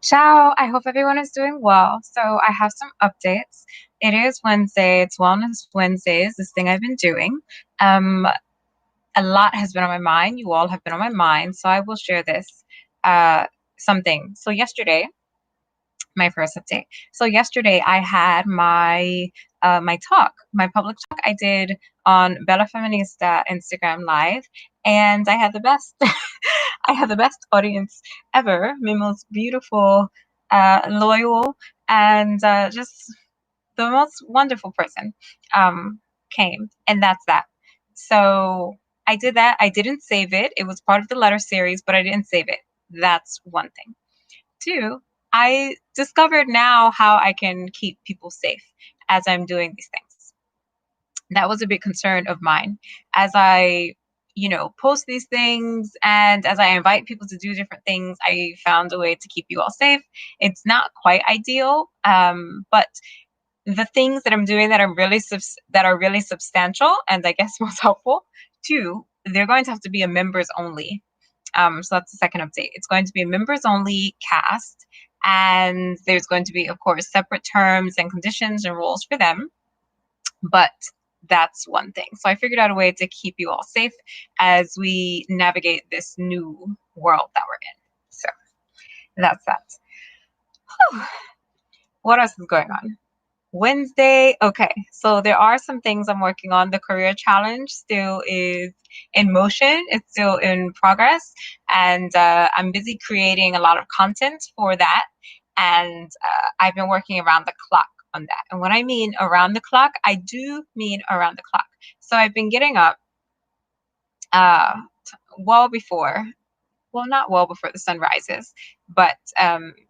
Ciao, I hope everyone is doing well. So I have some updates. It is Wednesday, it's Wellness Wednesdays, this thing I've been doing. Um, a lot has been on my mind. You all have been on my mind, so I will share this uh something. So yesterday, my first update. So yesterday I had my talk, my public talk I did on Bellafemminista Instagram Live, and I had the best I had the best audience ever. My most beautiful, loyal, and just the most wonderful person um, came, and that's that. So I did that. I didn't save it. It was part of the letter series, but I didn't save it. That's one thing. Two, I discovered now how I can keep people safe as I'm doing these things. That was a big concern of mine as I post these things and as I invite people to do different things. I found a way to keep you all safe. It's not quite ideal, but the things that I'm doing that are really substantial and I guess most helpful too, they're going to have to be a members only. So that's the second update. It's going to be a members only cast, and there's going to be, of course, separate terms and conditions and rules for them. But that's one thing. So I figured out a way to keep you all safe as we navigate this new world that we're in. So that's that. Whew. What else is going on? Wednesday. Okay, so there are some things I'm working on. The career challenge still is in motion, it's still in progress, and I'm busy creating a lot of content for that. And I've been working around the clock on that. And when I mean around the clock, I do mean around the clock. So I've been getting up uh, well before well, not well before the sun rises, but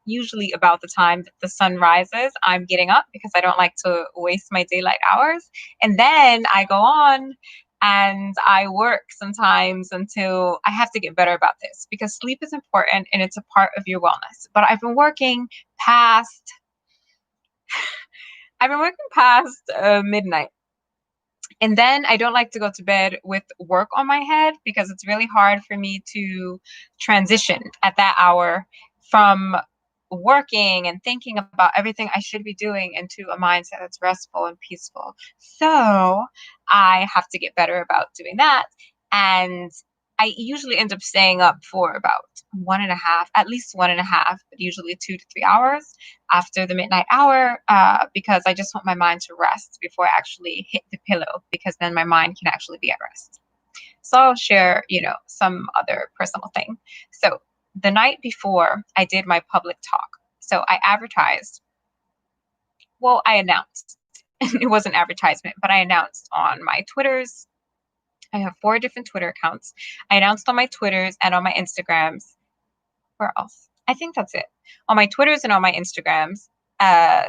usually about the time that the sun rises, I'm getting up because I don't like to waste my daylight hours. And then I go on and I work sometimes until I have to get better about this because sleep is important and it's a part of your wellness. But past, I've been working past midnight. And then I don't like to go to bed with work on my head because it's really hard for me to transition at that hour from working and thinking about everything I should be doing into a mindset that's restful and peaceful. So I have to get better about doing that. And I usually end up staying up for about one and a half, at least one and a half, but usually 2 to 3 hours after the midnight hour, because I just want my mind to rest before I actually hit the pillow, because then my mind can actually be at rest. So I'll share, some other personal thing. So the night before I did my public talk, so I advertised, well, I announced, it was an advertisement, but I announced on my Twitters. I have 4 different Twitter accounts. I announced on my Twitters and on my Instagrams. Where else? I think that's it. On my Twitters and on my Instagrams, uh,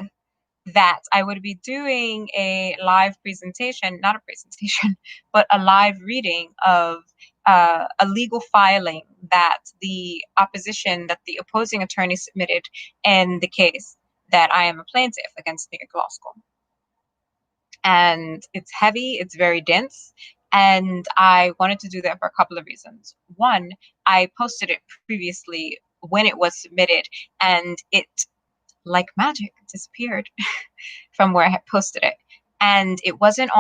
that I would be doing a live presentation, not a presentation, but a live reading of a legal filing that that the opposing attorney submitted in the case that I am a plaintiff against New York Law School. And it's heavy, it's very dense. And I wanted to do that for a couple of reasons. One, I posted it previously when it was submitted, and it, like magic, disappeared from where I had posted it. And it wasn't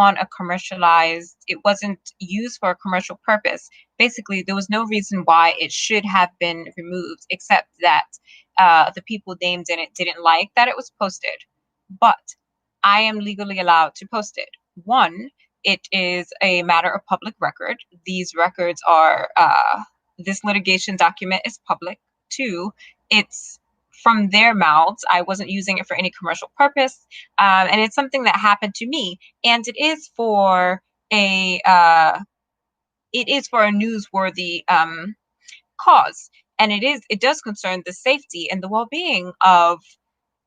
used for a commercial purpose. Basically, there was no reason why it should have been removed, except that the people named in it didn't like that it was posted. But I am legally allowed to post it. One, it is a matter of public record. This litigation document is public. Two, it's from their mouths. I wasn't using it for any commercial purpose, and it's something that happened to me. And a uh, it is for a newsworthy cause, and it does concern the safety and the well-being of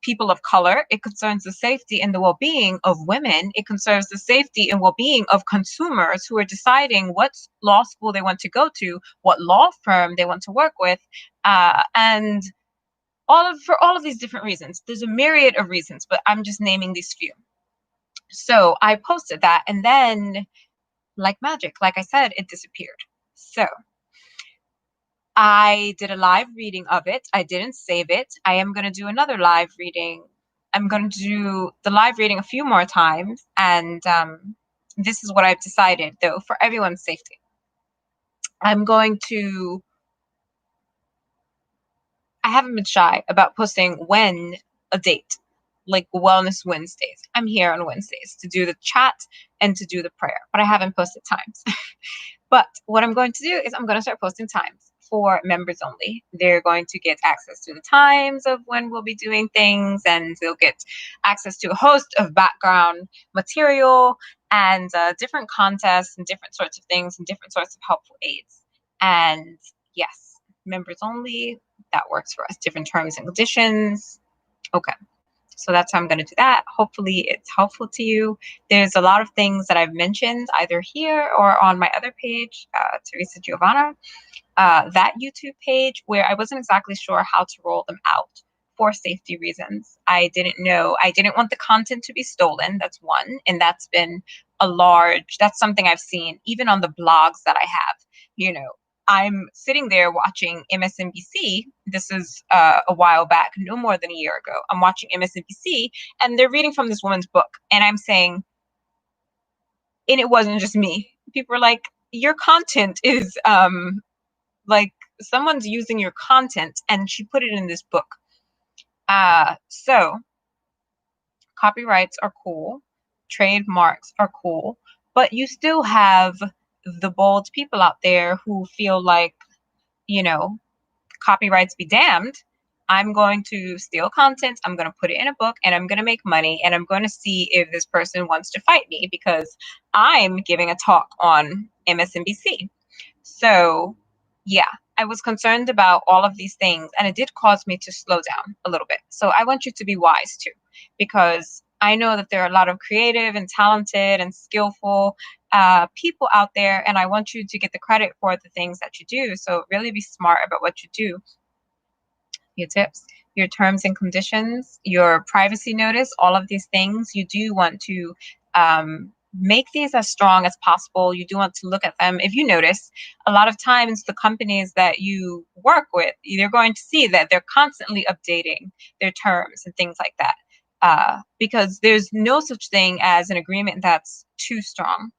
people of color. It concerns the safety and the well-being of women. It concerns the safety and well-being of consumers who are deciding what law school they want to go to, what law firm they want to work with, and for all of these different reasons. There's a myriad of reasons, but I'm just naming these few. So I posted that, and then, like magic, like I said, it disappeared. So I did a live reading of it. I didn't save it. I am going to do another live reading. I'm going to do the live reading a few more times. And this is what I've decided, though, for everyone's safety. I'm going to, I haven't been shy about posting when a date, like Wellness Wednesdays. I'm here on Wednesdays to do the chat and to do the prayer, but I haven't posted times. But what I'm going to do is I'm going to start posting times for members only. They're going to get access to the times of when we'll be doing things, and they'll get access to a host of background material and different contests and different sorts of things and different sorts of helpful aids. And yes, members only, that works for us. Different terms and conditions. Okay. So that's how I'm going to do that. Hopefully it's helpful to you. There's a lot of things that I've mentioned either here or on my other page, Teresa Giovanna, that YouTube page, where I wasn't exactly sure how to roll them out for safety reasons. I didn't know. I didn't want the content to be stolen. That's one. And that's been that's something I've seen even on the blogs that I have. I'm sitting there watching MSNBC. This is a while back, no more than a year ago. I'm watching MSNBC and they're reading from this woman's book. And I'm saying, and it wasn't just me. People were like, your content is like someone's using your content, and she put it in this book. So copyrights are cool, trademarks are cool, but you still have the bold people out there who feel like, copyrights be damned. I'm going to steal content, I'm going to put it in a book, and I'm going to make money, and I'm going to see if this person wants to fight me because I'm giving a talk on MSNBC. So, yeah, I was concerned about all of these things, and it did cause me to slow down a little bit. So I want you to be wise too, because I know that there are a lot of creative and talented and skillful people out there, and I want you to get the credit for the things that you do. So really be smart about what you do. Your tips, your terms and conditions, your privacy notice, all of these things, you do want to make these as strong as possible. You do want to look at them. If you notice, a lot of times the companies that you work with, you're going to see that they're constantly updating their terms and things like that. Because there's no such thing as an agreement that's too strong.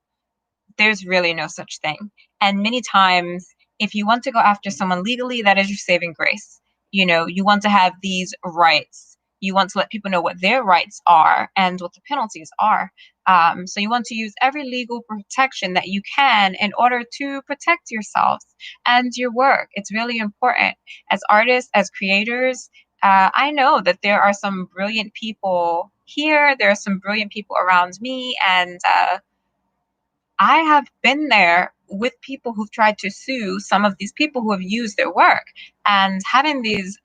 There's really no such thing. And many times, if you want to go after someone legally, that is your saving grace. You want to have these rights. You want to let people know what their rights are and what the penalties are. So you want to use every legal protection that you can in order to protect yourselves and your work. It's really important. As artists, as creators, I know that there are some brilliant people here. There are some brilliant people around me, and I have been there with people who've tried to sue some of these people who have used their work. And having these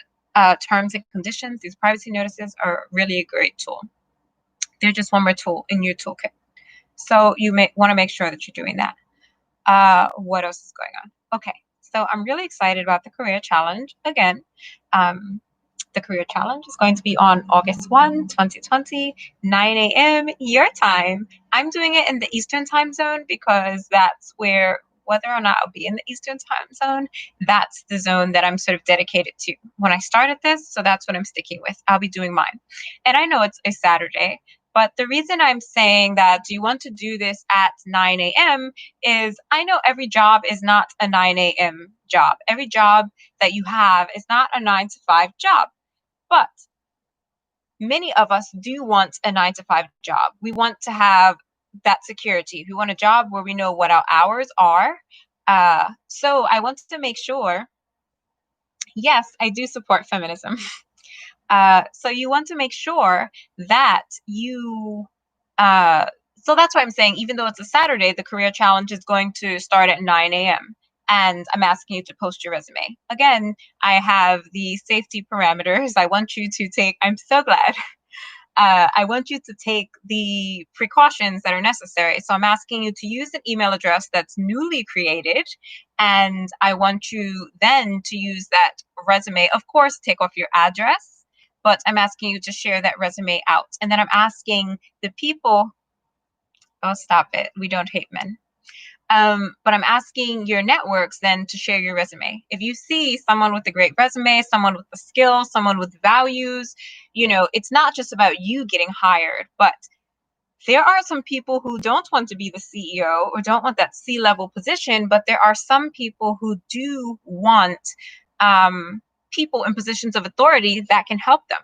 terms and conditions, these privacy notices, are really a great tool. They're just one more tool in your toolkit. So you may want to make sure that you're doing that. What else is going on? Okay, so I'm really excited about the career challenge again. The career challenge is going to be on August 1, 2020, 9 a.m. your time. I'm doing it in the Eastern time zone because that's where, whether or not I'll be in the Eastern time zone, that's the zone that I'm sort of dedicated to when I started this. So that's what I'm sticking with. I'll be doing mine. And I know it's a Saturday, but the reason I'm saying that do you want to do this at 9 a.m. is I know every job is not a 9 a.m. job. Every job that you have is not a 9 to 5 job. But many of us do want a 9 to 5 job. We want to have that security. We want a job where we know what our hours are. So I want to make sure, yes, I do support feminism. So you want to make sure that you, so that's why I'm saying, even though it's a Saturday, the career challenge is going to start at 9 a.m. And I'm asking you to post your resume. Again, I have the safety parameters. I want you to take, I'm so glad. I want you to take the precautions that are necessary. So I'm asking you to use an email address that's newly created. And I want you then to use that resume. Of course, take off your address, but I'm asking you to share that resume out. And then I'm asking the people, oh, stop it. We don't hate men. But I'm asking your networks then to share your resume. If you see someone with a great resume, someone with the skills, someone with values, it's not just about you getting hired, but there are some people who don't want to be the CEO or don't want that C-level position, but there are some people who do want people in positions of authority that can help them.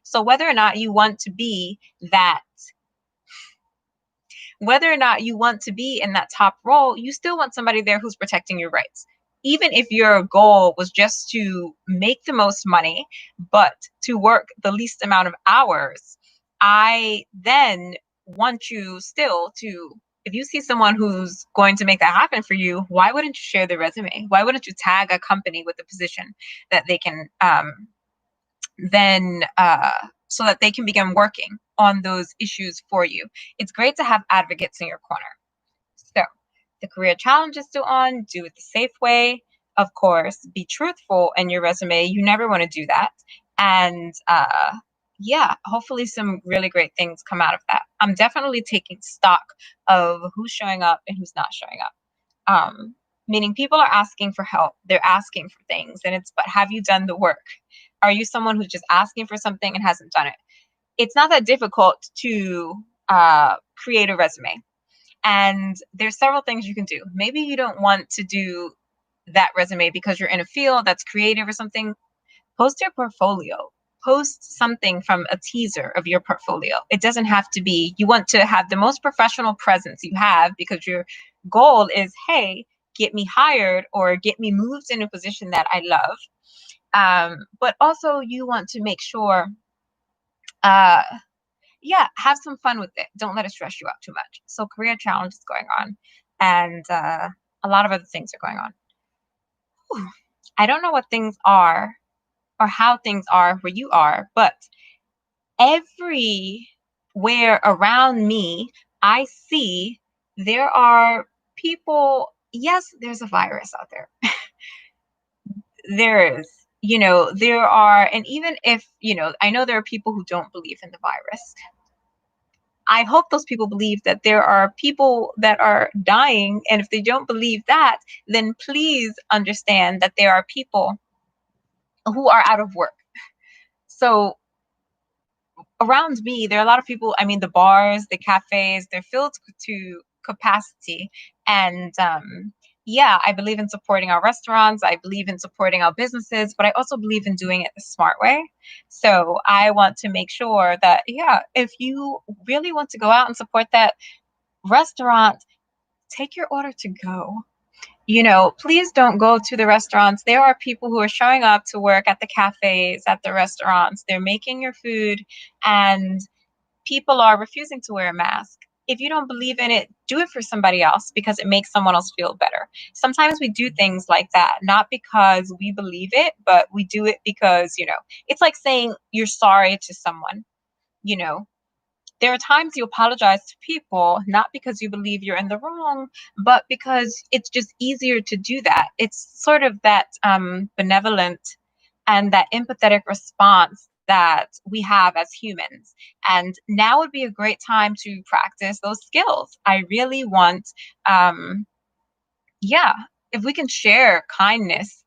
So whether or not you want to be that whether or not you want to be in that top role, you still want somebody there who's protecting your rights. Even if your goal was just to make the most money, but to work the least amount of hours, I then want you still to, if you see someone who's going to make that happen for you, why wouldn't you share their resume? Why wouldn't you tag a company with a position that they can then so that they can begin working on those issues for you? It's great to have advocates in your corner. So the career challenge is still on. Do it the safe way. Of course, be truthful in your resume. You never want to do that. And yeah, hopefully some really great things come out of that. I'm definitely taking stock of who's showing up and who's not showing up. Meaning people are asking for help. They're asking for things. And but have you done the work? Are you someone who's just asking for something and hasn't done it? It's not that difficult to create a resume. And there's several things you can do. Maybe you don't want to do that resume because you're in a field that's creative or something. Post your portfolio. Post something from a teaser of your portfolio. It doesn't have to be, you want to have the most professional presence you have because your goal is, hey, get me hired or get me moved in a position that I love. But also you want to make sure, have some fun with it. Don't let it stress you out too much. So career challenge is going on, and a lot of other things are going on. Whew. I don't know what things are or how things are where you are, but everywhere around me, I see there are people. Yes, there's a virus out there. There is. There are, and even if, I know there are people who don't believe in the virus. I hope those people believe that there are people that are dying. And if they don't believe that, then please understand that there are people who are out of work. So around me, there are a lot of people. I mean, the bars, the cafes, they're filled to capacity. And yeah, I believe in supporting our restaurants. I believe in supporting our businesses, but I also believe in doing it the smart way. So I want to make sure that, yeah, if you really want to go out and support that restaurant, take your order to go. Please don't go to the restaurants. There are people who are showing up to work at the cafes, at the restaurants. They're making your food, and people are refusing to wear a mask. If you don't believe in it, do it for somebody else because it makes someone else feel better. Sometimes we do things like that, not because we believe it, but we do it because, it's like saying you're sorry to someone. You know, there are times you apologize to people, not because you believe you're in the wrong, but because it's just easier to do that. It's sort of that benevolent and that empathetic response that we have as humans. And now would be a great time to practice those skills. I really want, yeah, if we can share kindness,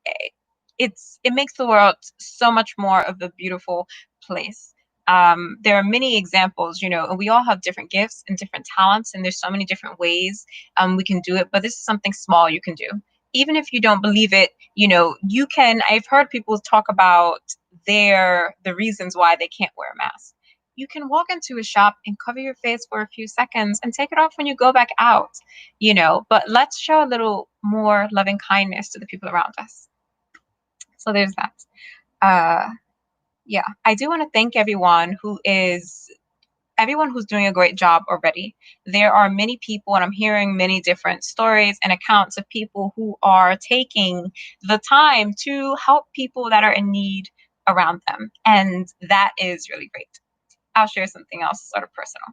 it makes the world so much more of a beautiful place. There are many examples, and we all have different gifts and different talents, and there's so many different ways we can do it. But this is something small you can do. Even if you don't believe it, you can. I've heard people talk about the reasons why they can't wear a mask. You can walk into a shop and cover your face for a few seconds and take it off when you go back out, but let's show a little more loving kindness to the people around us. So there's that. Yeah, I do want to thank everyone who's doing a great job already. There are many people, and I'm hearing many different stories and accounts of people who are taking the time to help people that are in need around them. And that is really great. I'll share something else sort of personal.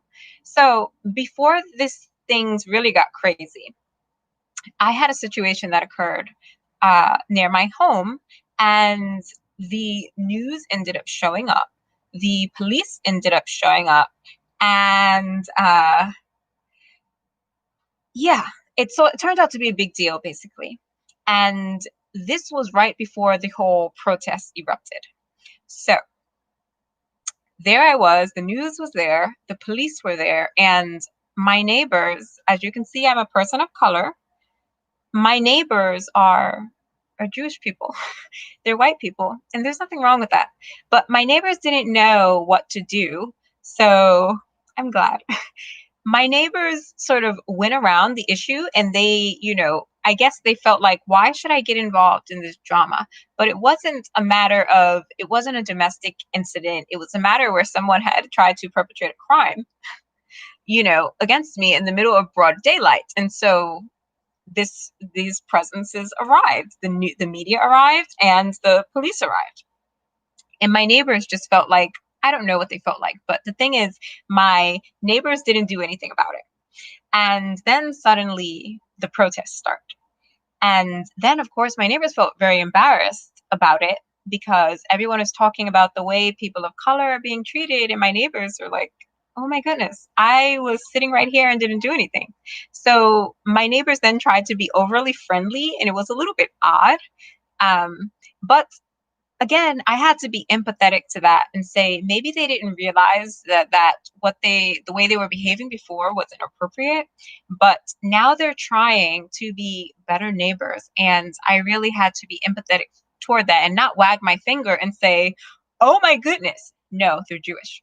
So before this things really got crazy, I had a situation that occurred near my home, and the news ended up showing up. The police ended up showing up, and yeah, it turned out to be a big deal, basically. And this was right before the whole protest erupted. So there I was, the news was there, the police were there, and my neighbors, as you can see, I'm a person of color. My neighbors are Jewish people. They're white people, and there's nothing wrong with that. But my neighbors didn't know what to do, so I'm glad. My neighbors sort of went around the issue, and they, I guess they felt like, why should I get involved in this drama? But it wasn't a domestic incident. It was a matter where someone had tried to perpetrate a crime, against me in the middle of broad daylight. And so these presences arrived. The media arrived and the police arrived. And my neighbors just felt like, I don't know what they felt like, but the thing is, my neighbors didn't do anything about it. And then suddenly the protests start. And then, of course, my neighbors felt very embarrassed about it because everyone is talking about the way people of color are being treated. And my neighbors are like, oh my goodness, I was sitting right here and didn't do anything. So my neighbors then tried to be overly friendly, and it was a little bit odd. But again, I had to be empathetic to that and say maybe they didn't realize that the way they were behaving before was inappropriate, but now they're trying to be better neighbors, and I really had to be empathetic toward that and not wag my finger and say, "Oh my goodness, no, they're Jewish."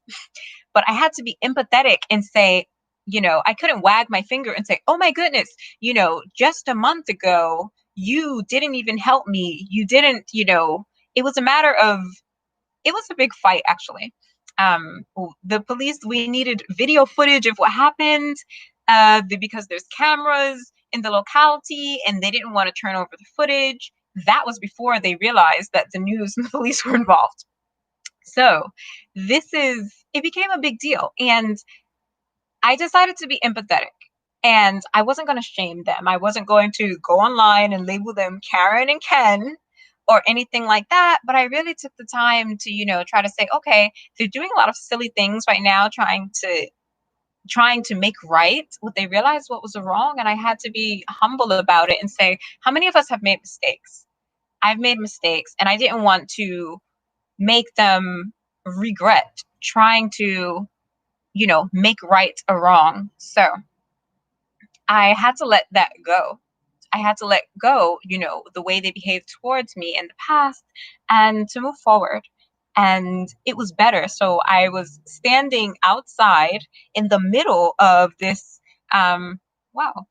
But I had to be empathetic and say, I couldn't wag my finger and say, "Oh my goodness, just a month ago you didn't even help me. You didn't, it was a matter of it was a big fight, actually. The police, we needed video footage of what happened, because there's cameras in the locality and they didn't want to turn over the footage. That was before they realized that the news and the police were involved. So it became a big deal. And I decided to be empathetic. And I wasn't going to shame them. I wasn't going to go online and label them Karen and Ken or anything like that. But I really took the time to, try to say, okay, they're doing a lot of silly things right now, trying to make right what they realized what was wrong. And I had to be humble about it and say, how many of us have made mistakes? I've made mistakes, and I didn't want to make them regret trying to, make right a wrong. So I had to let that go. I had to let go, the way they behaved towards me in the past, and to move forward. And it was better. So I was standing outside in the middle of this, wow,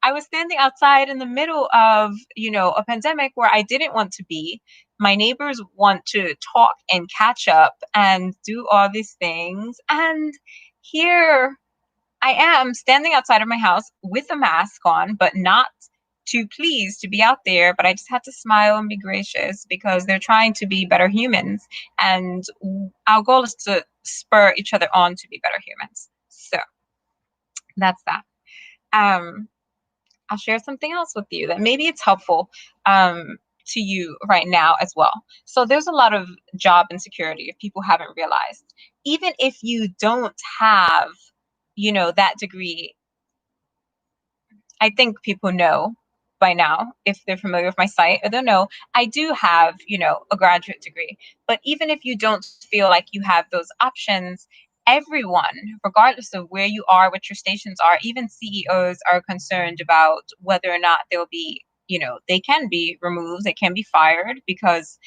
I was standing outside in the middle of, a pandemic where I didn't want to be. My neighbors want to talk and catch up and do all these things. And here I am standing outside of my house with a mask on, but not too pleased to be out there. But I just had to smile and be gracious because they're trying to be better humans. And our goal is to spur each other on to be better humans. So that's that. Um, I'll share something else with you that maybe it's helpful to you right now as well. So there's a lot of job insecurity if people haven't realized. Even if you don't have, that degree, I think people know by now, if they're familiar with my site, or they'll know I do have, a graduate degree. But even if you don't feel like you have those options, everyone, regardless of where you are, what your stations are, even CEOs are concerned about whether or not they'll be, they can be removed, they can be fired, because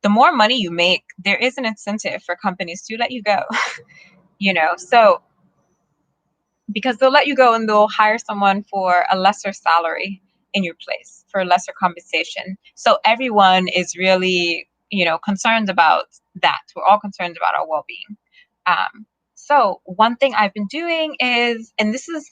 the more money you make, there is an incentive for companies to let you go. So because they'll let you go and they'll hire someone for a lesser salary in your place for lesser compensation. So everyone is really, concerned about that. We're all concerned about our well-being. So one thing I've been doing is, and this is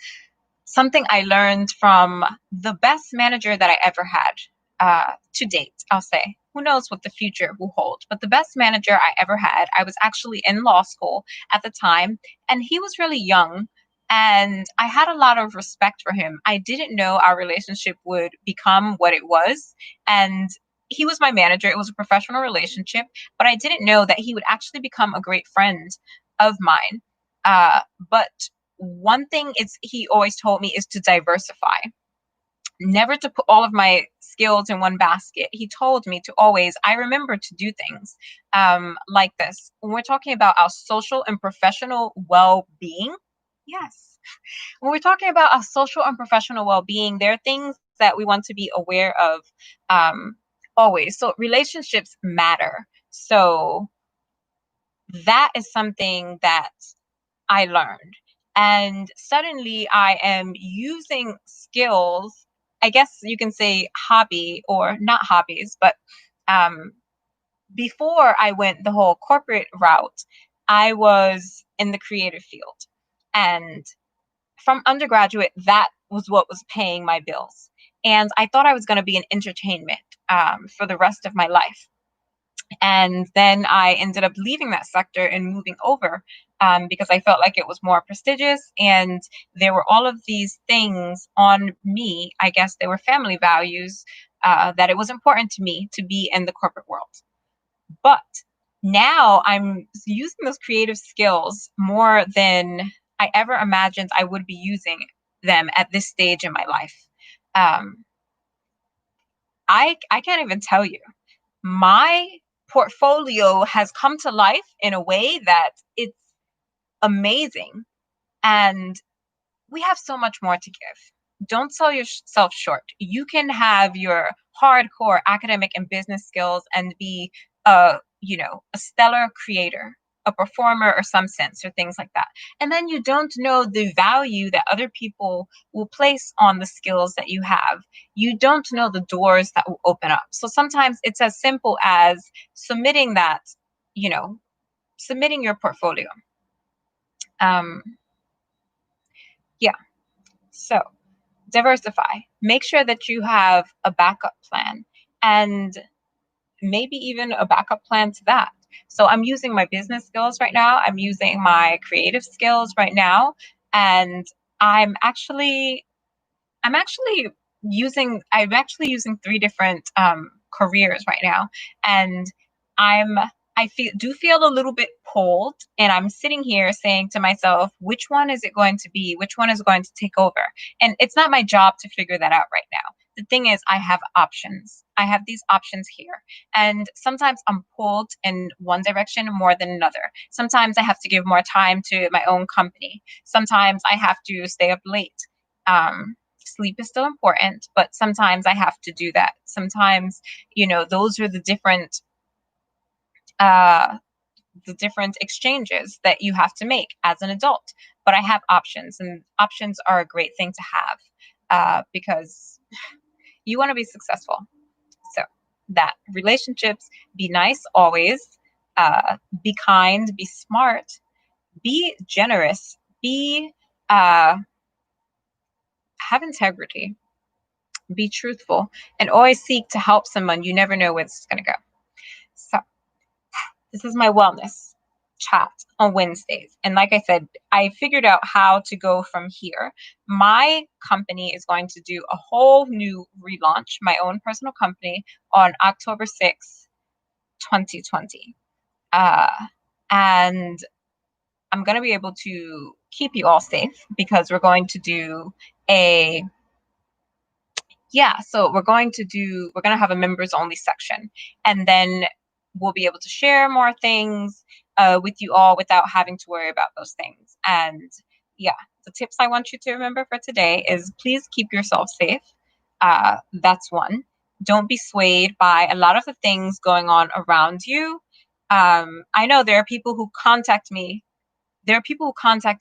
something I learned from the best manager that I ever had, to date, I'll say. Who knows what the future will hold? But the best manager I ever had, I was actually in law school at the time, and he was really young. And I had a lot of respect for him. I didn't know our relationship would become what it was. And he was my manager. It was a professional relationship, but I didn't know that he would actually become a great friend of mine. But one thing is he always told me is to diversify, never to put all of my skills in one basket. He told me to always, I remember to do things like this. When we're talking about our social and professional well-being, yes. When we're talking about our social and professional well-being, there are things that we want to be aware of always. So relationships matter. So that is something that I learned. And suddenly I am using skills, I guess you can say hobby or not hobbies, but um, before I went the whole corporate route, I was in the creative field. And from undergraduate, that was what was paying my bills. And I thought I was going to be in entertainment for the rest of my life. And then I ended up leaving that sector and moving over because I felt like it was more prestigious and there were all of these things on me. I guess they were family values that it was important to me to be in the corporate world. But now I'm using those creative skills more than I ever imagined I would be using them at this stage in my life. Um, I can't even tell you. My portfolio has come to life in a way that it's amazing. And we have so much more to give. Don't sell yourself short. You can have your hardcore academic and business skills and be a stellar creator, a performer or some sense or things like that. And then you don't know the value that other people will place on the skills that you have. You don't know the doors that will open up. So sometimes it's as simple as submitting that, you know, submitting your portfolio. Um, yeah. So diversify. Make sure that you have a backup plan and maybe even a backup plan to that. So I'm using my business skills right now. I'm using my creative skills right now. And I'm actually I'm actually using three different careers right now. And I'm I feel a little bit pulled, and I'm sitting here saying to myself, which one is it going to be? Which one is going to take over? And it's not my job to figure that out right now. The thing is, I have options. I have these options here. And sometimes I'm pulled in one direction more than another. Sometimes I have to give more time to my own company. Sometimes I have to stay up late. Sleep is still important, but sometimes I have to do that. Sometimes, those are uh, the different exchanges that you have to make as an adult. But I have options, and options are a great thing to have because you want to be successful. So that relationships, be nice always, be kind, be smart, be generous, be have integrity, be truthful, and always seek to help someone. You never know where this is going to go. So this is my wellness chat on Wednesdays. And like I said, I figured out how to go from here. My company is going to do a whole new relaunch, my own personal company, on October 6th, 2020. Uh, and I'm going to be able to keep you all safe because we're going to do a so we're going to have a members only section, and then we'll be able to share more things with you all without having to worry about those things. And yeah, the tips I want you to remember for today is please keep yourself safe. That's one. Don't be swayed by a lot of the things going on around you. I know there are people who contact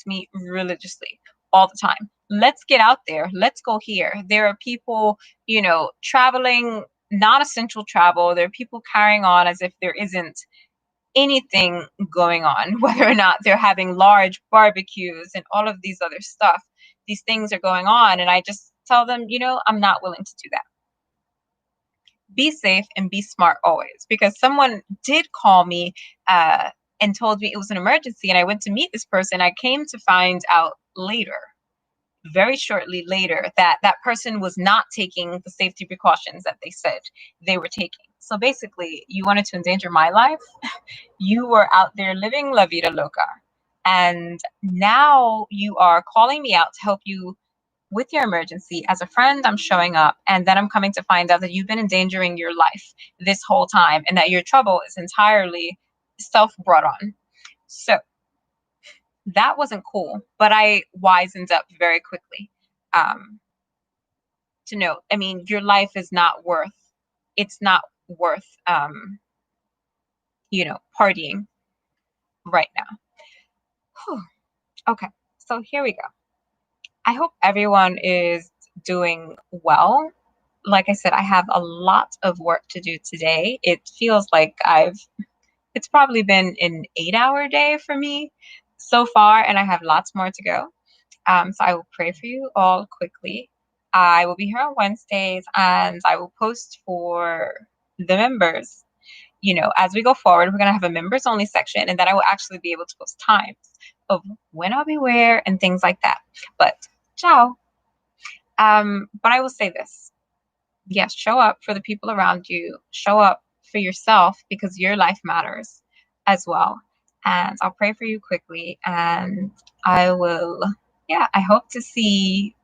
me religiously all the time. Let's get out there. Let's go here. There are people, traveling, non essential travel. There are people carrying on as if there isn't anything going on, whether or not they're having large barbecues and all of these other stuff. These things are going on. And I just tell them, I'm not willing to do that. Be safe and be smart always, because someone did call me and told me it was an emergency, and I went to meet this person. I came to find out later, very shortly later, that that person was not taking the safety precautions that they said they were taking. So basically, you wanted to endanger my life. You were out there living la vida loca. And now you are calling me out to help you with your emergency. As a friend, I'm showing up, and then I'm coming to find out that you've been endangering your life this whole time and that your trouble is entirely self brought on. So that wasn't cool, but I wisened up very quickly. Um, to note, I mean, your life is not worth, it's not worth, partying right now. Whew. Okay, so here we go. I hope everyone is doing well. Like I said, I have a lot of work to do today. It feels like it's probably been an 8-hour day for me so far, and I have lots more to go. So I will pray for you all quickly. I will be here on Wednesdays, and I will post for the members. As we go forward, we're going to have a members only section, and then I will actually be able to post times of when I'll be where and things like that. But ciao. But I will say this. Yes, show up for the people around you. Show up for yourself because your life matters as well. And I'll pray for you quickly, and I will, yeah, I hope to see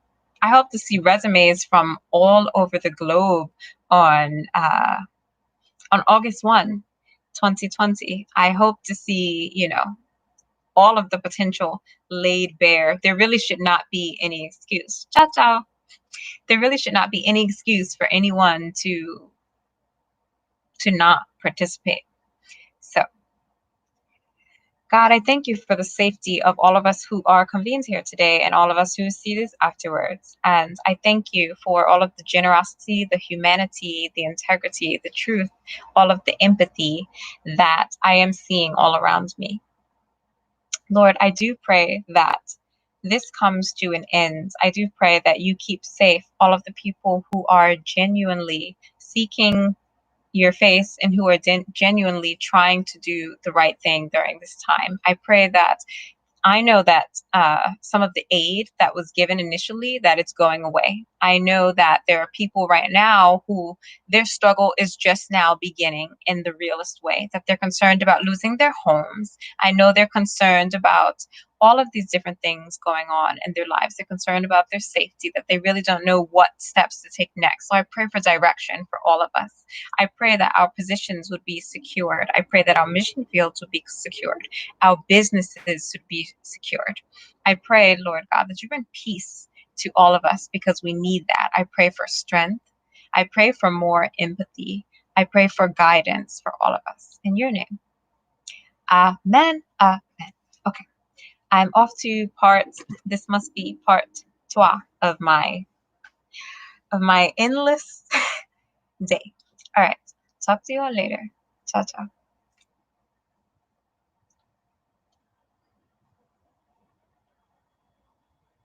resumes from all over the globe on August 1, 2020. I hope to see, all of the potential laid bare. There really should not be any excuse. Ciao, ciao. There really should not be any excuse for anyone to not participate. So, God, I thank you for the safety of all of us who are convened here today and all of us who see this afterwards. And I thank you for all of the generosity, the humanity, the integrity, the truth, all of the empathy that I am seeing all around me. Lord, I do pray that this comes to an end. I do pray that you keep safe all of the people who are genuinely seeking your face and who are genuinely trying to do the right thing during this time. I pray that I know that some of the aid that was given initially, that it's going away. I know that there are people right now who their struggle is just now beginning in the realest way, that they're concerned about losing their homes. I know they're concerned about all of these different things going on in their lives. They're concerned about their safety, that they really don't know what steps to take next. So I pray for direction for all of us. I pray that our positions would be secured. I pray that our mission fields would be secured, our businesses should be secured. I pray, Lord God, that you bring peace to all of us because we need that. I pray for strength. I pray for more empathy. I pray for guidance for all of us. In your name. Amen. Amen. Okay. I'm off to this must be part two of my endless day. All right. Talk to you all later. Ciao, ciao.